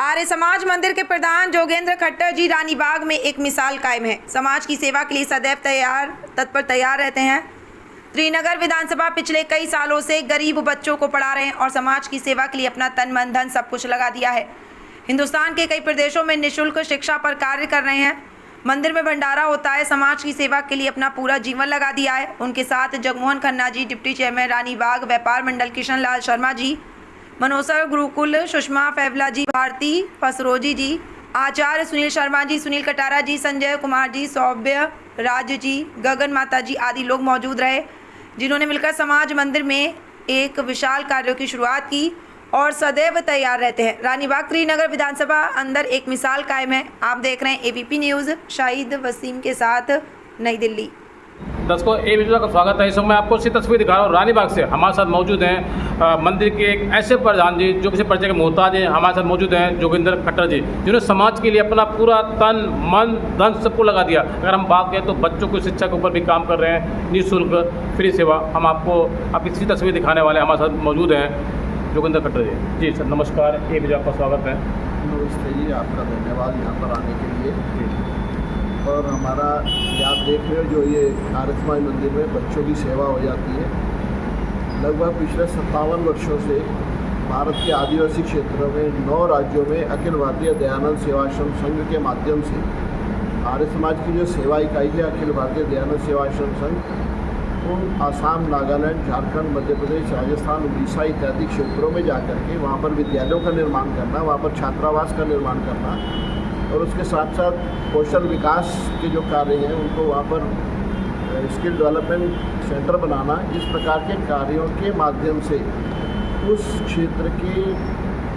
आर्य समाज मंदिर के प्रधान जोगेंद्र खट्टर जी रानीबाग में एक मिसाल कायम है। समाज की सेवा के लिए सदैव तत्पर तैयार रहते हैं। त्रिनगर विधानसभा पिछले कई सालों से गरीब बच्चों को पढ़ा रहे हैं और समाज की सेवा के लिए अपना तन मन धन सब कुछ लगा दिया है। हिंदुस्तान के कई प्रदेशों में निःशुल्क शिक्षा पर कार्य कर रहे हैं। मंदिर में भंडारा होता है। समाज की सेवा के लिए अपना पूरा जीवन लगा दिया है। उनके साथ जगमोहन खन्ना जी, डिप्टी चेयरमैन रानीबाग व्यापार मंडल किशन लाल शर्मा जी, मनोसर गुरुकुल सुषमा फैवला जी, भारती फसरोजी जी, आचार्य सुनील शर्मा जी, सुनील कटारा जी, संजय कुमार जी, सौभ्य राज जी, गगन माता जी आदि लोग मौजूद रहे, जिन्होंने मिलकर समाज मंदिर में एक विशाल कार्यों की शुरुआत की और सदैव तैयार रहते हैं। रानीबाग त्रिनगर विधानसभा अंदर एक मिसाल कायम है। आप देख रहे हैं एबीपी न्यूज़, शाहिद वसीम के साथ, नई दिल्ली। दर्शकों, एबीपी का स्वागत है। इस समय आपको सी तस्वीर दिखा रहा हूँ। रानीबाग से हमारे साथ मौजूद हैं मंदिर के एक ऐसे प्रधान जी जो किसी परिचय के मोहताज हैं। हमारे साथ मौजूद हैं जोगेंद्र खट्टर जी, जिन्होंने समाज के लिए अपना पूरा तन मन धन सबको लगा दिया। अगर हम बात करें तो बच्चों की शिक्षा के ऊपर भी काम कर रहे हैं, निःशुल्क फ्री सेवा। हम आपको आपकी सी तस्वीर दिखाने वाले हमारे साथ मौजूद हैं जोगेंद्र खट्टर जी। जी सर नमस्कार, एबीपी आपका स्वागत है। नमस्ते जी, आपका धन्यवाद यहाँ पर आने के लिए। और हमारा आप देख रहे हो जो ये आर्य समाज मंदिर में बच्चों की सेवा हो जाती है। लगभग पिछले 57 वर्षों से भारत के आदिवासी क्षेत्रों में 9 राज्यों में अखिल भारतीय दयानंद सेवाश्रम संघ के माध्यम से आर्य समाज की जो सेवा इकाई है अखिल भारतीय दयानंद सेवाश्रम संघ, उन आसाम, नागालैंड, झारखंड, मध्य प्रदेश, राजस्थान, उड़ीसा इत्यादि क्षेत्रों में जाकर के वहाँ पर विद्यालयों का निर्माण करना, वहाँ पर छात्रावास का निर्माण करना और उसके साथ साथ कौशल विकास के जो कार्य हैं उनको वहाँ पर स्किल डेवलपमेंट सेंटर बनाना, इस प्रकार के कार्यों के माध्यम से उस क्षेत्र की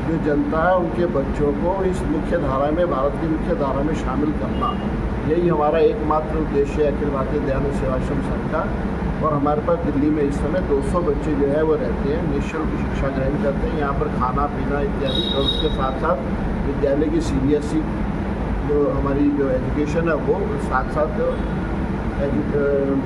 जो जनता है उनके बच्चों को इस मुख्य धारा में, भारत की मुख्य धारा में शामिल करना, यही हमारा एकमात्र उद्देश्य है अखिल भारतीय दयानंद सेवाश्रम संघ का। और हमारे पास दिल्ली में इस समय 200 बच्चे जो है वो रहते हैं, निःशुल्क शिक्षा ग्रहण करते हैं यहाँ पर, खाना पीना इत्यादि। और उसके साथ साथ विद्यालय की CBSE जो हमारी जो एजुकेशन है वो, साथ साथ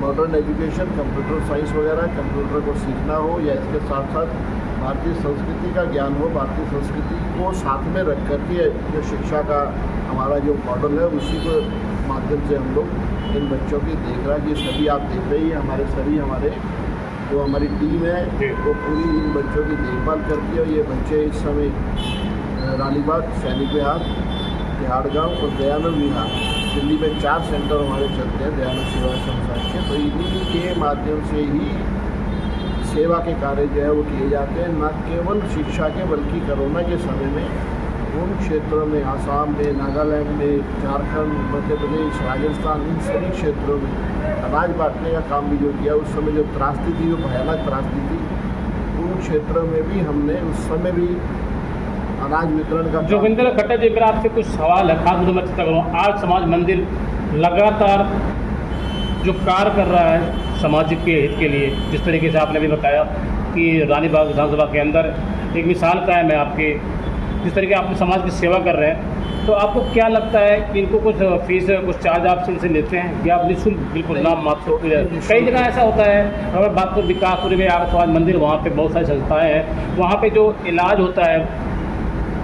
मॉडर्न एजुकेशन, कंप्यूटर साइंस वगैरह, कंप्यूटर को सीखना हो या इसके साथ साथ भारतीय संस्कृति का ज्ञान हो, भारतीय संस्कृति को साथ में रख करके जो शिक्षा का हमारा जो मॉडल है उसी को माध्यम से हम लोग इन बच्चों की देख रहा है। ये सभी आप देख रहे हैं, हमारे जो हमारी टीम है वो पूरी इन बच्चों की देखभाल करती है। और ये बच्चे इस समय रानीबाग, सैनिक विहार, तिहाड़गांव और दयानंद विहार, दिल्ली में 4 सेंटर हमारे चलते हैं दयानंद सेवाश्रम संघ के। तो इन्हीं के माध्यम से ही सेवा के कार्य जो है वो किए जाते हैं, न केवल शिक्षा के बल्कि कोरोना के समय में उन क्षेत्रों में, आसाम में, नागालैंड में, झारखंड, मध्य प्रदेश, राजस्थान, इन सभी क्षेत्रों में अनाज बांटने का काम भी जो किया। उस समय जो त्रासदी थी, जो भयानक त्रासदी थी, उन क्षेत्रों में भी हमने उस समय भी अनाज वितरण का। जोगेंद्र खट्टर जी, मेरा आपसे कुछ सवाल है, खास मुद्दे में चर्चा करूँ। आज समाज मंदिर लगातार जो कार्य कर रहा है समाज के हित के लिए, जिस तरीके से आपने भी बताया कि रानीबाग विधानसभा के अंदर एक मिसाल कायम है आपके, जिस तरीके आपने समाज की सेवा कर रहे हैं, तो आपको क्या लगता है कि इनको कुछ फीस, कुछ चार्ज आप इनसे लेते हैं या निःशुल्क बिल्कुल नाम मात्र? कई जगह ऐसा होता है, अगर बात को विकासपुरी में आर्य समाज मंदिर, वहाँ पे बहुत सारी संस्थाएं हैं, वहाँ पे जो इलाज होता है,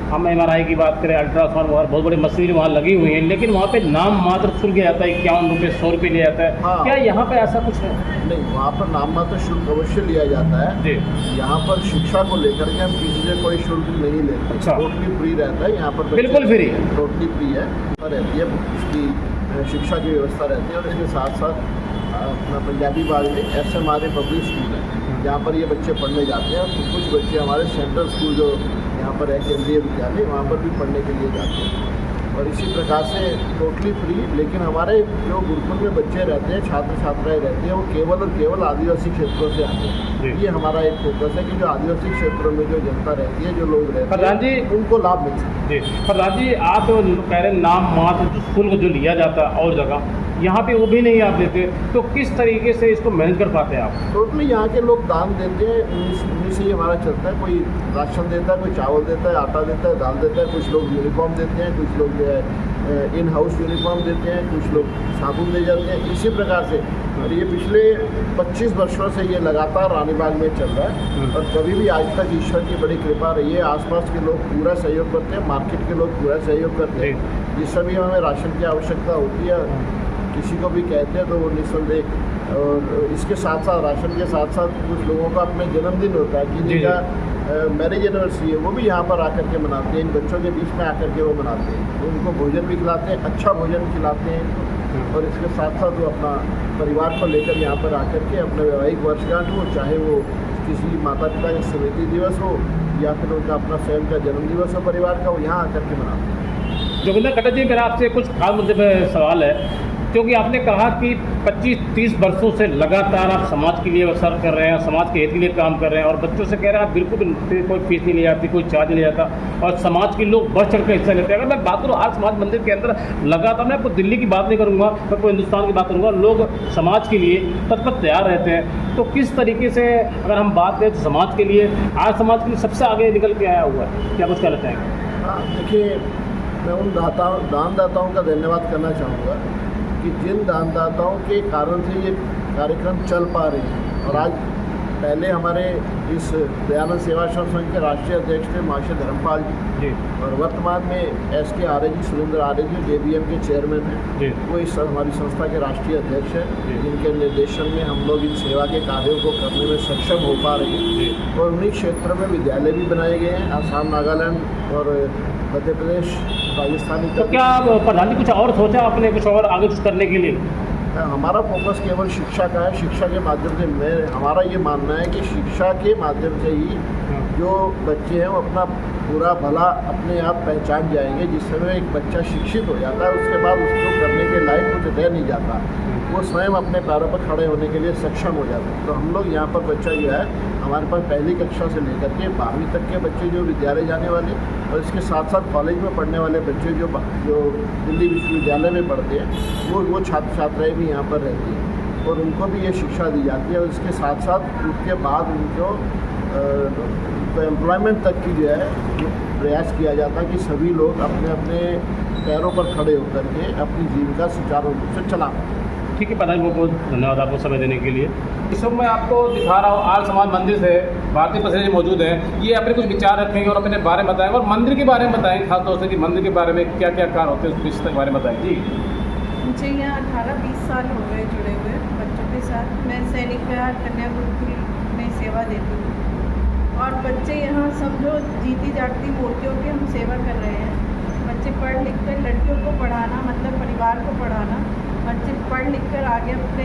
हम MRI की बात करें, अल्ट्रासाउंड वगैरह बहुत बड़ी मशीनरी वहाँ लगी हुई है, लेकिन वहाँ पे नाम मात्र शुल्क लिया जाता है, 51 रुपये, 100 रुपये लिया जाता है। हाँ। क्या यहाँ पे ऐसा कुछ है? नहीं, वहाँ पर नाम मात्र शुल्क अवश्य लिया जाता है जी। यहाँ पर शिक्षा को लेकर के हम किसी से कोई शुल्क नहीं लेते। अच्छा। टोटली फ्री रहता है यहाँ पर, बिल्कुल फ्री, टोटली फ्री है रहती है, उसकी शिक्षा की व्यवस्था रहती है। और इसके साथ साथ अपना पंजाबी बाग में SMRA पब्लिक स्कूल है, जहाँ पर ये बच्चे पढ़ने जाते हैं। और कुछ बच्चे हमारे सेंट्रल स्कूल जो यहाँ पर है, केंद्रीय विद्यालय, वहाँ पर भी पढ़ने के लिए जाते हैं। और इसी प्रकार से टोटली फ्री। लेकिन हमारे जो गुरुकुल में बच्चे रहते हैं, छात्र छात्राएँ रहते हैं, वो केवल और केवल आदिवासी क्षेत्रों से आते हैं। ये हमारा एक फोकस है कि जो आदिवासी क्षेत्रों में जो जनता रहती है, जो लोग रहते हैं, उनको लाभ मिल सके। जी प्रधान जी, आप कह रहे हैं नाम मात्र शुल्क जो लिया जाता है और जगह, यहाँ पे वो भी नहीं आप देते, तो किस तरीके से इसको मैनेज कर पाते हैं आप? टोटली यहाँ के लोग दान देते हैं, उन्हीं से ही हमारा चलता है। कोई राशन देता है, कोई चावल देता है, आटा देता है, दाल देता है, कुछ लोग यूनिफॉर्म देते हैं, कुछ लोग जो है इन हाउस यूनिफॉर्म देते हैं, कुछ लोग साबुन दे जाते हैं। इसी प्रकार से और ये पिछले 25 वर्षों से ये लगातार रानीबाग में चल रहा है और कभी भी आज तक ईश्वर की बड़ी कृपा रही है। आसपास के लोग पूरा सहयोग करते हैं, मार्केट के लोग पूरा सहयोग करते हैं। जिस समय हमें राशन की आवश्यकता होती है, किसी को भी कहते हैं तो वो निस्संदेह। और इसके साथ साथ राशन के साथ साथ कुछ लोगों का अपने जन्मदिन होता है, किसी का मैरिज एनिवर्सरी है, वो भी यहाँ पर आकर के मनाते हैं। इन बच्चों के बीच में आकर के वो मनाते हैं, उनको भोजन भी खिलाते हैं, अच्छा भोजन खिलाते हैं। और इसके साथ साथ वो अपना परिवार को लेकर यहाँ पर आकर के अपना वैवाहिक वर्षगांठ हो, चाहे वो किसी माता पिता का स्मृति दिवस हो या फिर उनका अपना स्वयं का जन्म दिवस हो परिवार का, वो यहाँ आकर के मनाते हैं। जोगिंदर खट्टर जी, मेरा आपसे कुछ खास मुद्दे पर सवाल है, क्योंकि आपने कहा कि 25-30 वर्षों से लगातार आप समाज के लिए सर्व कर रहे हैं, समाज के हित के लिए काम कर रहे हैं और बच्चों से कह रहे हैं आप बिल्कुल कोई फीस नहीं ले जाती, कोई चार्ज नहीं जाता और समाज के लोग बढ़ चढ़ कर हिस्सा लेते हैं। अगर मैं बात करूँ आर्य समाज मंदिर के अंदर लगातार, मैं आपको दिल्ली की बात नहीं करूँगा, मैं पूरे हिंदुस्तान की बात करूँगा, लोग समाज के लिए तत्पर तैयार रहते हैं। तो किस तरीके से अगर हम बात करें तो समाज के लिए, आर्य समाज के लिए सबसे आगे निकल के आया हुआ है, क्या कुछ कहना चाहेंगे? हाँ, देखिए, मैं उन दानदाताओं का धन्यवाद करना चाहूँगा कि जिन दानदाताओं के कारण से ये कार्यक्रम चल पा रहे हैं। और आज पहले हमारे इस दयानंद सेवाश्रम संघ के राष्ट्रीय अध्यक्ष थे महाशय धर्मपाल जी, और वर्तमान में SK आर्य जी, सुरेंद्र आर्य जी JBM के चेयरमैन हैं, वो इस हमारी संस्था के राष्ट्रीय अध्यक्ष हैं, जिनके निर्देशन में हम लोग इन सेवा के कार्यों को करने में सक्षम हो पा रहे हैं। और उन्हीं क्षेत्रों में विद्यालय भी बनाए गए हैं, आसाम, नागालैंड और मध्य प्रदेश, राजस्थान। तो क्या प्रधान जी कुछ और सोचा आपने, कुछ और आगे कुछ करने के लिए? हमारा फोकस केवल शिक्षा का है। शिक्षा के माध्यम से हमारा ये मानना है कि शिक्षा के माध्यम से ही जो बच्चे हैं वो अपना पूरा भला अपने आप पहचान जाएंगे। जिस समय एक बच्चा शिक्षित हो जाता है उसके बाद उसको करने के लायक कुछ रह नहीं जाता, वो स्वयं अपने पैरों पर खड़े होने के लिए सक्षम हो जाता है। तो हम लोग यहाँ पर बच्चा जो है, हमारे पास पहली कक्षा से लेकर के 12वीं तक के बच्चे जो विद्यालय जाने वाले और इसके साथ साथ कॉलेज में पढ़ने वाले बच्चे जो दिल्ली विश्वविद्यालय में पढ़ते हैं, वो छात्र छात्राएँ भी यहाँ पर रहती हैं और उनको भी ये शिक्षा दी जाती है। और इसके साथ साथ उसके बाद उनको एम्प्लॉयमेंट तक की जो है प्रयास किया जाता है कि सभी लोग अपने अपने पैरों पर खड़े होकर के अपनी जीविका सुचारू रूप से चला पाएँ। ठीक है प्रधान, बहुत बहुत धन्यवाद आपको समय देने के लिए। इस वक्त मैं आपको दिखा रहा हूँ आर्य समाज मंदिर से भारतीय प्रेसिडेंट जी मौजूद हैं। ये अपने कुछ विचार रखेंगे और अपने बारे में बताएंगे और मंदिर के बारे में बताएंगे, खासतौर से कि मंदिर के बारे में क्या क्या कार्य होते हैं उस विषय के बारे में बताएंगे। जी, मुझे यहाँ 18-20 साल हो गए जुड़े हुए बच्चों के साथ। मैं सैनिक विहार कन्या गुरुकुल में सेवा देती हूँ और बच्चे यहाँ समझो जीती जागती मूर्तियों की हम सेवा कर रहे हैं। बच्चे पढ़ लिख कर, लड़कियों को पढ़ाना मतलब परिवार को पढ़ाना, बच्चे पढ़ लिख कर आगे अपने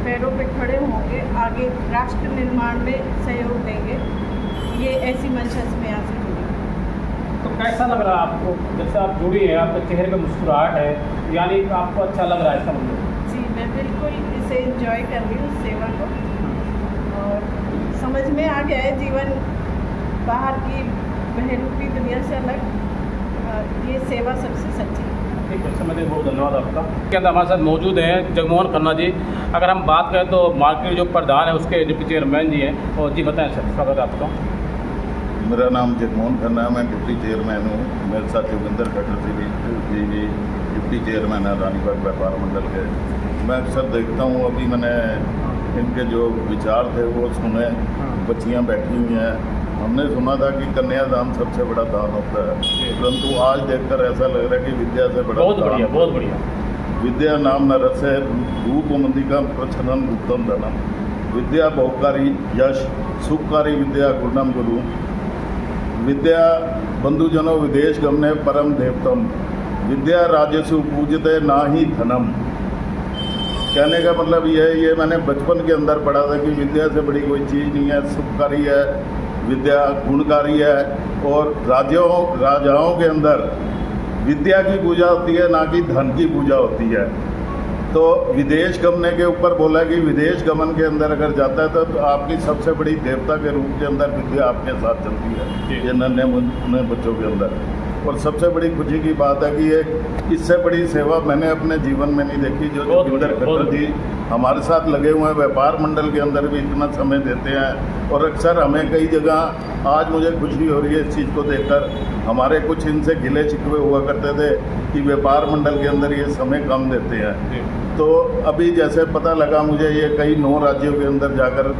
पैरों पे खड़े होंगे, आगे राष्ट्र निर्माण में सहयोग देंगे। ये ऐसी मंशा से मैं यहाँ से जुड़ी। तो कैसा लग रहा है आपको जब से आप जुड़ी हैं? आपके चेहरे पे मुस्कुराहट है, यानी आपको अच्छा लग रहा है इसका मतलब? जी, मैं बिल्कुल इसे एंजॉय कर रही हूँ सेवा को और समझ में आ गया है जीवन बाहर की बहरूपी दुनिया से अलग, ये सेवा सबसे सच्ची है। ठीक है, समय देने बहुत धन्यवाद आपका। क्या हमारे साथ मौजूद हैं जगमोहन खन्ना जी। अगर हम बात करें तो मार्केट जो प्रधान है उसके डिप्टी चेयरमैन जी हैं, और जी बताएं सर, स्वागत है आपका। मेरा नाम जगमोहन खन्ना है, मैं डिप्टी चेयरमैन हूँ। मेरे साथ जोगिंदर खट्टर जी भी डिप्टी चेयरमैन है रानीबाग व्यापार मंडल के। मैं अक्सर देखता हूँ, अभी मैंने इनके जो विचार थे वो सुने। बच्चियाँ बैठी हुई हैं, हमने सुना था कि कन्यादान सबसे बड़ा दान होता है, परंतु आज देखकर ऐसा लग रहा है कि विद्या से बड़ा बहुत बढ़िया, बहुत बढ़िया। विद्या नाम नरस्य रूपमंदिका प्रच्छन्न उत्तम धनम। विद्या बहुकारी यश सुखकारी विद्या गुणम गुरु। विद्या बंधुजनों विदेश गमने परम देवतम। विद्या राजसु पूजते ना ही धनम। कहने का मतलब ये मैंने बचपन के अंदर पढ़ा था कि विद्या से बड़ी कोई चीज़ नहीं है। सुखकारी है विद्या, गुणकारी है, और राजाओं के अंदर विद्या की पूजा होती है, ना कि धन की पूजा होती है। तो विदेश गमने के ऊपर बोला कि विदेश गमन के अंदर अगर जाता है तो आपकी सबसे बड़ी देवता के रूप के अंदर विद्या आपके साथ चलती है, ये नन्हे बच्चों के अंदर। और सबसे बड़ी खुशी की बात है कि ये इससे बड़ी सेवा मैंने अपने जीवन में नहीं देखी। जो बहुत जोगिंदर बढ़िया, बहुत खट्टर जी हमारे साथ लगे हुए हैं, व्यापार मंडल के अंदर भी इतना समय देते हैं और अक्सर हमें कई जगह, आज मुझे खुशी हो रही है इस चीज़ को देखकर, हमारे कुछ इनसे गिले शिकवे हुआ करते थे कि व्यापार मंडल के अंदर ये समय कम देते हैं। तो अभी जैसे पता लगा मुझे, ये कई 9 राज्यों के अंदर जाकर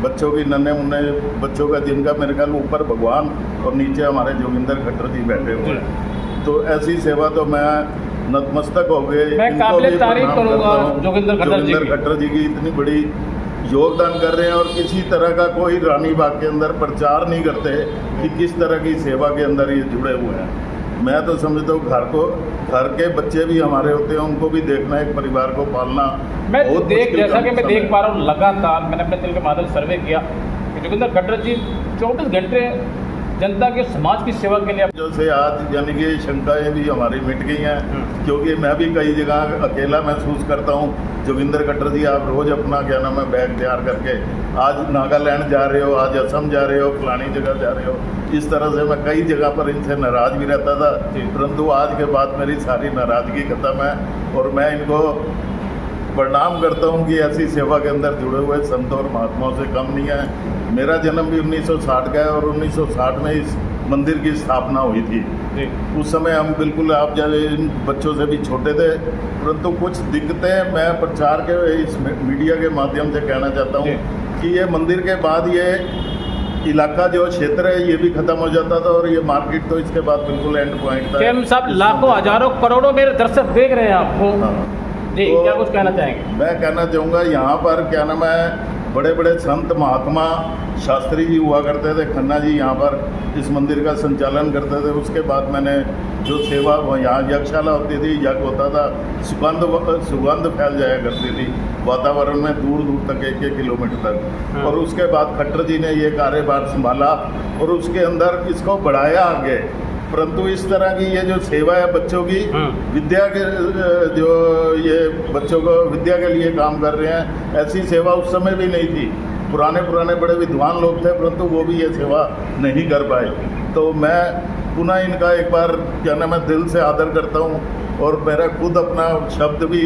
बच्चों की नन्हे मुन्ने बच्चों का, जिनका मेरे ख्याल ऊपर भगवान और नीचे हमारे जोगिंदर खट्टर जी बैठे हुए हैं, तो ऐसी सेवा तो मैं नतमस्तक हो गए। मैं काबिले तारीफ करूँगा जोगिंदर खट्टर जी की, इतनी बड़ी योगदान कर रहे हैं और किसी तरह का कोई रानी बाग के अंदर प्रचार नहीं करते कि किस तरह की सेवा के अंदर ये जुड़े हुए हैं। मैं तो समझता हूँ घर के बच्चे भी हमारे होते हैं, उनको भी देखना, एक परिवार को पालना मैं बहुत देख मुश्किल जैसा कि मैं समय देख है। पा रहा हूँ लगातार, मैंने अपने दिल के माध्यम सर्वे किया कि जोगिंदर खट्टर जी 24 घंटे जनता के समाज की सेवा के लिए। जो से आज यानी कि शंकाएं भी हमारी मिट गई हैं, क्योंकि मैं भी कई जगह अकेला महसूस करता हूँ। जोगिंदर खट्टर जी, आप रोज़ अपना क्या नाम है बैग तैयार करके आज नागालैंड जा रहे हो, आज असम जा रहे हो, फलानी जगह जा रहे हो, इस तरह से मैं कई जगह पर इनसे नाराज़ भी रहता था, परंतु आज के बाद मेरी सारी नाराज़गी खत्म है और मैं इनको प्रणाम करता हूँ कि ऐसी सेवा के अंदर जुड़े हुए संतों और महात्माओं से कम नहीं है। मेरा जन्म भी 1960 का है और 1960 में इस मंदिर की स्थापना हुई थी। उस समय हम बिल्कुल, आप जब इन बच्चों से भी छोटे थे, परंतु कुछ दिक्कतें मैं प्रचार के इस मीडिया के माध्यम से कहना चाहता हूँ कि ये मंदिर के बाद ये इलाका जो क्षेत्र है ये भी खत्म हो जाता था और ये मार्केट तो इसके बाद बिल्कुल एंड पॉइंट था। हम सब लाखों हजारों करोड़ों मेरे दर्शक देख रहे हैं आपको। जी, तो क्या कुछ कहना चाहेंगे? मैं कहना चाहूँगा, यहाँ पर क्या नाम है, बड़े बड़े संत महात्मा शास्त्री जी हुआ करते थे, खन्ना जी यहाँ पर इस मंदिर का संचालन करते थे। उसके बाद मैंने जो सेवा, यहाँ यज्ञशाला होती थी, यज्ञ होता था, सुगंध फैल जाया करती थी वातावरण में दूर दूर तक, 1-1 किलोमीटर तक। और उसके बाद खट्टर जी ने ये कार्यभार संभाला और उसके अंदर इसको बढ़ाया आगे। परंतु इस तरह की ये जो सेवा है बच्चों की, विद्या के जो ये बच्चों को विद्या के लिए काम कर रहे हैं, ऐसी सेवा उस समय भी नहीं थी। पुराने बड़े विद्वान लोग थे, परंतु वो भी ये सेवा नहीं कर पाए। तो मैं पुनः इनका एक बार क्या नाम है दिल से आदर करता हूँ और मेरा खुद अपना शब्द भी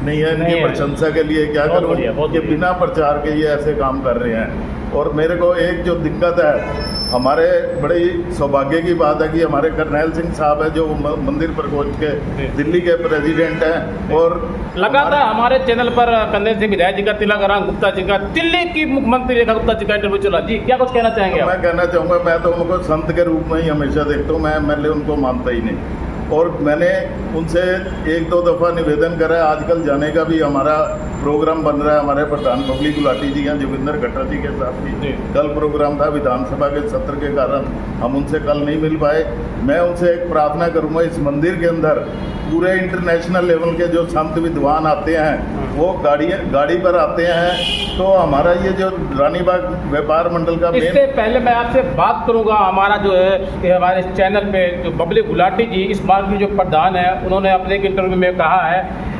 नहीं है इनकी प्रशंसा के लिए। क्या करूँ कि बिना प्रचार के ये ऐसे काम कर रहे हैं। और मेरे को एक जो दिक्कत है, हमारे बड़ी सौभाग्य की बात है कि हमारे करनैल सिंह साहब है जो मंदिर प्रकोष्ठ के दिल्ली के प्रेसिडेंट हैं और लगातार हमारे चैनल पर करनैल सिंह विधायक जी का, तिलक गुप्ता जी का, दिल्ली की मुख्यमंत्री रेखा गुप्ता जी का इंटरव्यू चला। जी, क्या कुछ कहना चाहेंगे? मैं कहना चाहूँगा, मैं तो उनको संत के रूप में ही हमेशा देखता हूँ, मैं MLA उनको मानता ही नहीं। और मैंने उनसे 1-2 दफ़ा निवेदन करा है, आजकल जाने का भी हमारा प्रोग्राम बन रहा है। हमारे प्रधान बबली गुलाटी जी हैं जोगिंदर खट्टर जी के साथ भी कल प्रोग्राम था, विधानसभा के सत्र के कारण हम उनसे कल नहीं मिल पाए। मैं उनसे एक प्रार्थना करूँगा, इस मंदिर के अंदर पूरे इंटरनेशनल लेवल के जो संत विद्वान आते हैं वो गाड़ी पर आते हैं, तो हमारा ये जो रानीबाग व्यापार मंडल का इससे पहले मैं आपसे बात करूंगा, हमारा जो है कि हमारे चैनल पे जो बबली गुलाटी जी इस बार की जो प्रधान है, उन्होंने अपने एक इंटरव्यू में कहा है,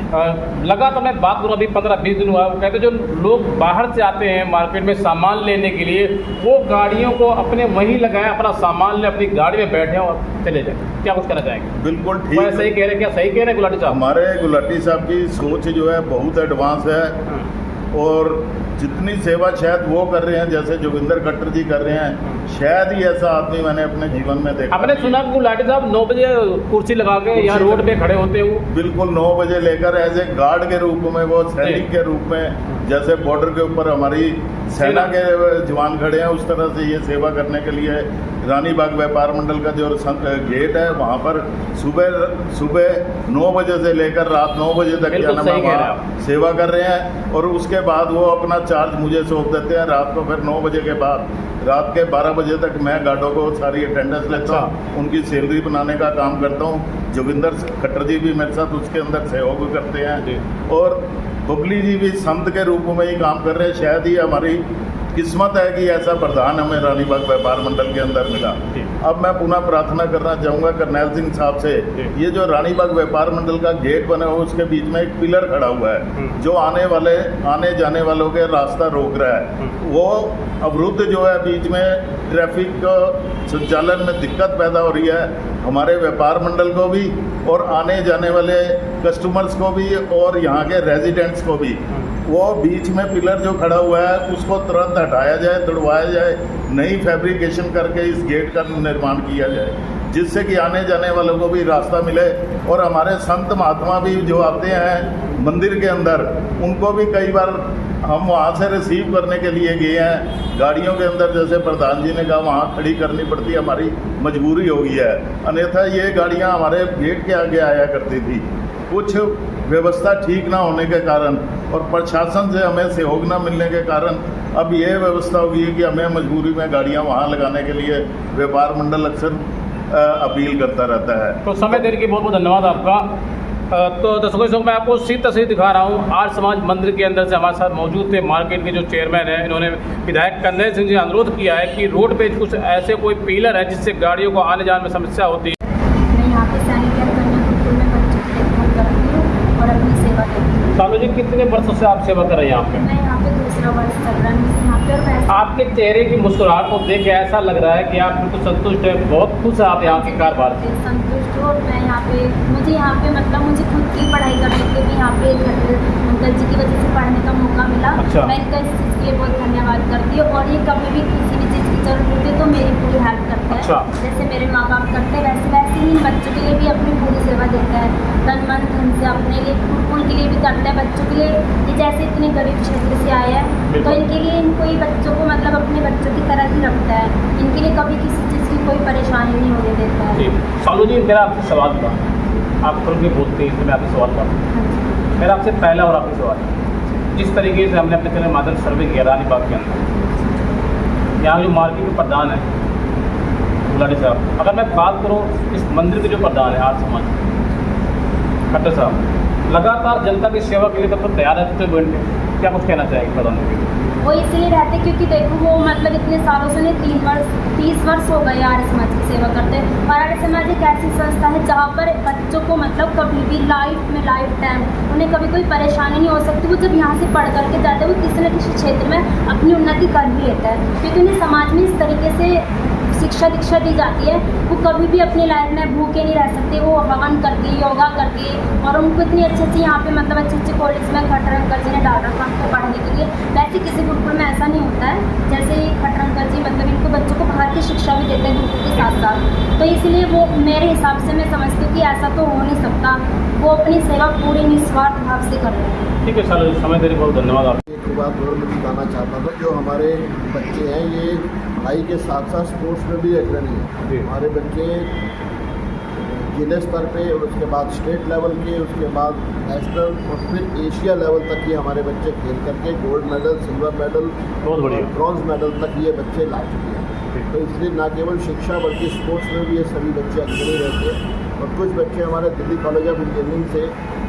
लगातार मैं बात करूँ, अभी 15-20 दिन हुआ, वो कहते जो लोग बाहर से आते हैं मार्केट में सामान लेने के लिए, वो गाड़ियों को अपने वहीं लगाएं, अपना सामान ले, अपनी गाड़ी में बैठे और चले जाए। क्या कुछ कहना चाहेंगे? बिल्कुल ठीक, सही कह रहे हैं, क्या सही कह रहे हैं गुलाटी साहब? हमारे गुलाटी साहब की सोच जो है बहुत एडवांस है और जितनी सेवा शायद वो कर रहे हैं जैसे जोगिंदर खट्टर जी कर रहे हैं, शायद ही ऐसा आदमी मैंने अपने जीवन में देखा। आपने सुना कि गुलाटी साहब 9 बजे कुर्सी लगा के यहाँ रोड पे खड़े होते हो? बिल्कुल 9 बजे लेकर एज ए गार्ड के रूप में, वो सैनिक के रूप में, जैसे बॉर्डर के ऊपर हमारी सेना के जवान खड़े हैं, उस तरह से ये सेवा करने के लिए रानीबाग व्यापार मंडल का जो गेट है वहाँ पर सुबह 9 बजे से लेकर रात 9 बजे तक क्या नाम है सेवा कर रहे हैं। और उसके बाद वो अपना चार्ज मुझे सौंप देते हैं रात को। फिर 9 बजे के बाद रात के 12 बजे तक मैं गार्डों को सारी अटेंडेंस लेता हूँ, उनकी सैलरी बनाने का काम करता हूँ। जोगिंदर खट्टर जी भी मेरे साथ उसके अंदर सहयोग करते हैं और बबली जी भी संत के रूप में ही काम कर रहे हैं। शायद ही हमारी किस्मत है कि ऐसा प्रधान हमें रानीबाग व्यापार मंडल के अंदर मिला। अब मैं पुनः प्रार्थना करना चाहूँगा करनैल सिंह साहब से, ये जो रानीबाग व्यापार मंडल का गेट बना हुआ उसके बीच में एक पिलर खड़ा हुआ है जो आने जाने वालों के रास्ता रोक रहा है, वो अवरुद्ध जो है बीच में ट्रैफिक संचालन में दिक्कत पैदा हो रही है हमारे व्यापार मंडल को भी और आने जाने वाले कस्टमर्स को भी और यहाँ के रेजिडेंट्स को भी। वो बीच में पिलर जो खड़ा हुआ है उसको तुरंत हटाया जाए, तोड़वाया जाए, नई फैब्रिकेशन करके इस गेट का निर्माण किया जाए जिससे कि आने जाने वालों को भी रास्ता मिले और हमारे संत महात्मा भी जो आते हैं मंदिर के अंदर उनको भी कई बार हम वहाँ से रिसीव करने के लिए गए हैं गाड़ियों के अंदर, जैसे प्रधान जी ने कहा वहाँ खड़ी करनी पड़ती है, हमारी मजबूरी हो गई है, अन्यथा ये गाड़ियाँ हमारे गेट के आगे आया करती थी। कुछ व्यवस्था ठीक ना होने के कारण और प्रशासन से हमें सहयोग ना मिलने के कारण अब ये व्यवस्था हो गई है कि हमें मजबूरी में गाड़ियाँ वहाँ लगाने के लिए व्यापार मंडल अक्सर अपील करता रहता है। तो समय देने के बहुत बहुत धन्यवाद आपका। तो दर्शकों मैं आपको सीधी तस्वीर दिखा रहा हूँ आर्य समाज मंदिर के अंदर से हमारे साथ मौजूद थे मार्केट के जो चेयरमैन हैं, इन्होंने विधायक करनैल सिंह जी अनुरोध किया है कि रोड पे कुछ ऐसे कोई पिलर है जिससे गाड़ियों को आने जाने में समस्या होती है। मैं यहाँ पे सैनिक केयर कन्याकुमारी में बच्चों की देखभाल करती हूँ और अपनी सेवा करती हूँ। सालू जी कितने वर्षों से आप सेवा कर रहे हैं यहाँ पे? मैं यहाँ पे दूसरा वर्ष चल रहा है मुझे यहाँ पे। और आपके चेहरे की मुस्कुराहट को देख के ऐसा लग रहा है कि आप बिल्कुल संतुष्ट हैं, बहुत खुश हैं आप यहाँ के कारोबार से। संतुष्ट हूँ और मैं यहाँ पे मुझे खुद की पढ़ाई करने के लिए भी यहाँ पे अंकल जी की वजह से पढ़ने का मौका मिला। अच्छा। मैं इनका इस चीज़ के लिए बहुत धन्यवाद करती हूँ और ये कभी भी किसी भी चीज़ की जरूरत होती है तो मेरी पूरी हेल्प करते हैं। अच्छा। जैसे मेरे माँ बाप करते हैं वैसे ही इन बच्चों के लिए भी अपनी पूरी सेवा देते हैं, तन मन धन से अपने लिए उनके लिए भी करते हैं, बच्चों के लिए। ये जैसे इतने गरीब क्षेत्र से आए हैं तो इनके लिए इनको ये बच्चों को मतलब अपने बच्चों की तरह ही रखता है, इनके लिए कभी किसी चीज़ की कोई परेशानी नहीं होने देता है। जी सालू जी मेरा आपसे सवाल था, आप खुल के बोलते हैं तो मैं आपसे सवाल करता हूँ। मेरा आपसे पहला और आखिरी सवाल है, जिस तरीके से हमने अपने चैनल माध्यम सर्वे किया रानीबाग के अंदर, यहाँ जो मार्केट के प्रधान है गुलाटी साहब, अगर मैं बात करूँ इस मंदिर के जो प्रधान है आर्य समाज खट्टर साहब, लगातार जनता की सेवा के लिए तब तैयार है, तो क्या कुछ कहना चाहेंगे प्रधान जी? वो इसलिए रहते क्योंकि देखो वो मतलब इतने सालों से नहीं 30 वर्ष हो गए आर्य समाज की सेवा करते हैं। और आर्य समाज एक ऐसी संस्था है जहाँ पर बच्चों को मतलब कभी भी लाइफ टाइम उन्हें कभी कोई परेशानी नहीं हो सकती। वो जब यहाँ से पढ़ करके जाते हैं वो किसी न किसी क्षेत्र में अपनी उन्नति कर भी लेता है, क्योंकि उन्हें समाज में इस तरीके से शिक्षा दी जाती है। वो कभी भी अपनी लाइफ में भूखे नहीं रह सकते, वो हवन करके योगा करके, और उनको इतनी अच्छी यहाँ पे मतलब अच्छे कॉलेज में खट्टर अंकल जी ने डाल रखा हमको पढ़ने के लिए। वैसे किसी गुरुकुल में ऐसा नहीं होता है, जैसे खट्टर अंकल जी मतलब इनको बच्चों को बाहर की शिक्षा भी देते हैं गुरुकुल के साथ साथ। तो इसलिए वो मेरे हिसाब से मैं समझती हूँ कि ऐसा तो हो नहीं सकता, वो अपनी सेवा पूरी निस्वार्थ भाव से कर रहे हैं। ठीक है सर, समय देने बहुत धन्यवाद आप। एक बात और मैं बताना चाहता था, जो हमारे बच्चे हैं ये पढ़ाई के साथ साथ स्पोर्ट्स में भी अग्रणी है। हमारे बच्चे जिले स्तर पे और उसके बाद स्टेट लेवल के, उसके बाद नेशनल और फिर एशिया लेवल तक ये हमारे बच्चे खेल करके गोल्ड मेडल, सिल्वर मेडल, बहुत बढ़िया, ब्रॉन्ज मेडल तक ये बच्चे ला चुके हैं। तो इसलिए न केवल शिक्षा बल्कि स्पोर्ट्स में भी ये सभी बच्चे अग्रणी रहते हैं। और कुछ बच्चे हमारे दिल्ली कॉलेज ऑफ इंजीनियरिंग से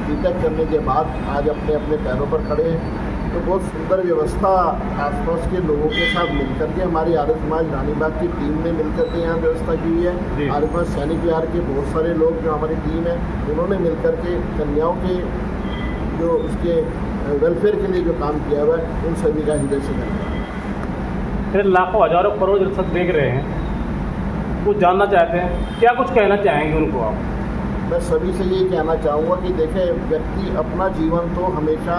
बीटेक करने के बाद आज अपने अपने पैरों पर खड़े हैं। तो बहुत सुंदर व्यवस्था आसपास के लोगों के साथ मिलकर के हमारी आर्य समाज रानीबाग की टीम ने मिलकर के यहाँ व्यवस्था की हुई है। आर्य समाज सैनिक विहार के बहुत सारे लोग जो हमारी टीम है उन्होंने मिलकर के कन्याओं के जो उसके वेलफेयर के लिए जो काम किया हुआ है उन सभी का हृदय से धन्यवाद। फिर लाखों हजारों करोड़ दर्शक देख रहे हैं, कुछ जानना चाहते हैं, क्या कुछ कहना चाहेंगे उनको आप? मैं सभी से ये कहना चाहूँगा कि देखें, व्यक्ति अपना जीवन तो हमेशा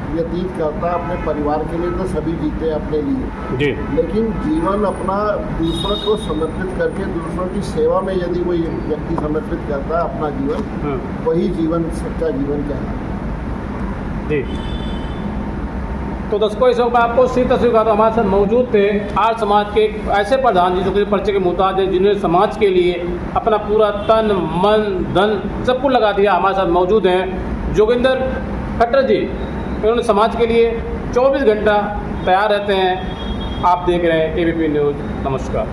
व्यतीत करता है अपने परिवार के लिए, तो सभी जीते हैं अपने लिए जी, लेकिन जीवन अपना दूसरों को समर्पित करके दूसरों की सेवा में यदि कोई व्यक्ति समर्पित करता है अपना जीवन, वही जीवन सच्चा जीवन कहलाता है। जी तो दर्शकों इस वक्त आपको सीधी तस्वीर का तो हमारे साथ मौजूद थे आर्य समाज के खट्टर प्रधान जी, जो कि परिचय के मुताज है, जिन्होंने समाज के लिए अपना पूरा तन मन धन सब कुछ लगा दिया। हमारे साथ मौजूद हैं जोगिंदर खट्टर जी, उन्होंने समाज के लिए 24 घंटा तैयार रहते हैं। आप देख रहे हैं ABP न्यूज़। नमस्कार।